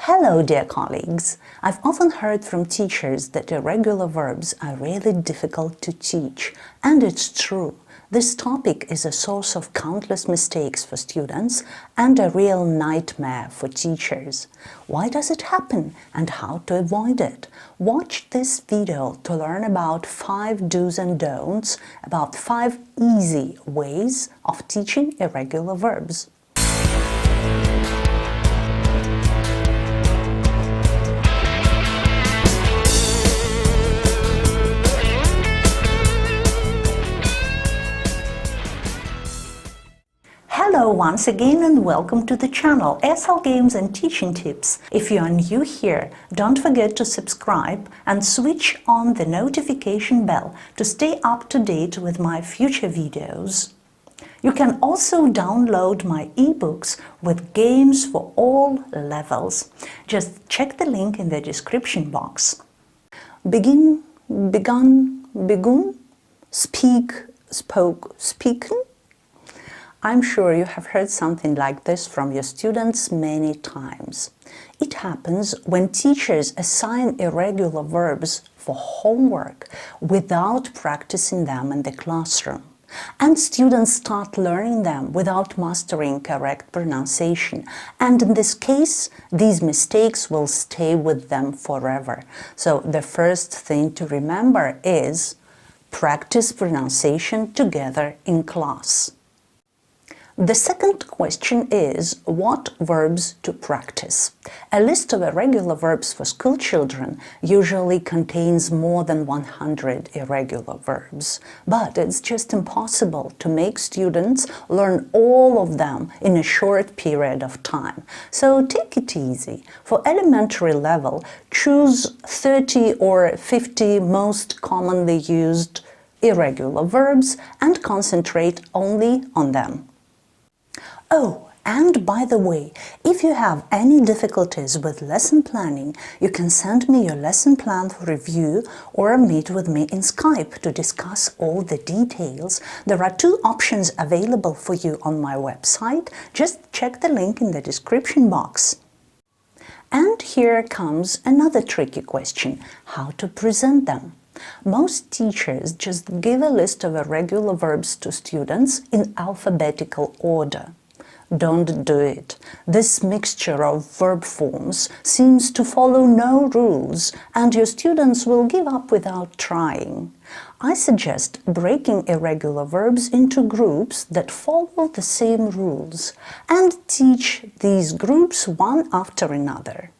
Hello, dear colleagues! I've often heard from teachers that irregular verbs are really difficult to teach, and it's true. This topic is a source of countless mistakes for students and a real nightmare for teachers. Why does it happen and how to avoid it? Watch this video to learn about 5 do's and don'ts, about 5 easy ways of teaching irregular verbs. Hello once again and welcome to the channel ESL Games and Teaching Tips. If you are new here, don't forget to subscribe and switch on the notification bell to stay up to date with my future videos. You can also download my ebooks with games for all levels. Just check the link in the description box. Begin, begun, begun, speak, spoke, speaken. I'm sure you have heard something like this from your students many times. It happens when teachers assign irregular verbs for homework without practicing them in the classroom. And students start learning them without mastering correct pronunciation. And in this case, these mistakes will stay with them forever. So the first thing to remember is practice pronunciation together in class. The second question is, what verbs to practice? A list of irregular verbs for school children usually contains more than 100 irregular verbs. But it's just impossible to make students learn all of them in a short period of time. So take it easy. For elementary level, choose 30 or 50 most commonly used irregular verbs and concentrate only on them. Oh, and by the way, if you have any difficulties with lesson planning, you can send me your lesson plan for review or meet with me in Skype to discuss all the details. There are 2 options available for you on my website. Just check the link in the description box. And here comes another tricky question: how to present them? Most teachers just give a list of irregular verbs to students in alphabetical order. Don't do it. This mixture of verb forms seems to follow no rules, and your students will give up without trying. I suggest breaking irregular verbs into groups that follow the same rules, and teach these groups one after another.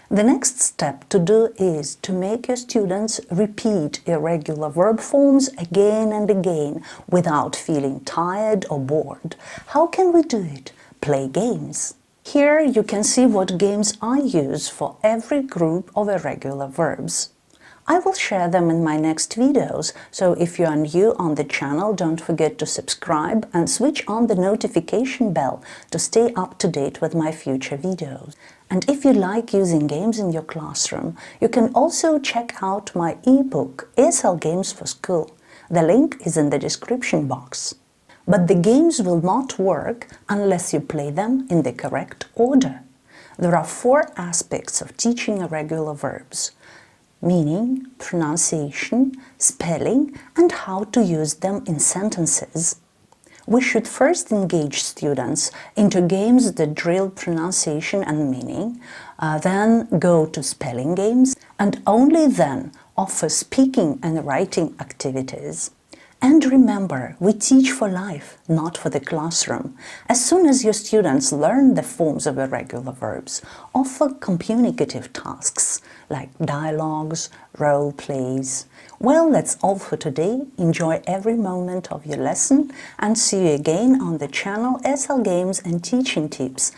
The next step to do is to make your students repeat irregular verb forms again and again without feeling tired or bored. How can we do it? Play games. Here you can see what games I use for every group of irregular verbs. I will share them in my next videos, so if you are new on the channel, don't forget to subscribe and switch on the notification bell to stay up to date with my future videos. And if you like using games in your classroom, you can also check out my ebook, ESL Games for School. The link is in the description box. But the games will not work unless you play them in the correct order. There are 4 aspects of teaching irregular verbs: meaning, pronunciation, spelling, and how to use them in sentences. We should first engage students into games that drill pronunciation and meaning, then go to spelling games, and only then offer speaking and writing activities. And remember, we teach for life, not for the classroom. As soon as your students learn the forms of irregular verbs, offer communicative tasks like dialogues, role plays. Well, that's all for today. Enjoy every moment of your lesson and see you again on the channel ESL Games and Teaching Tips.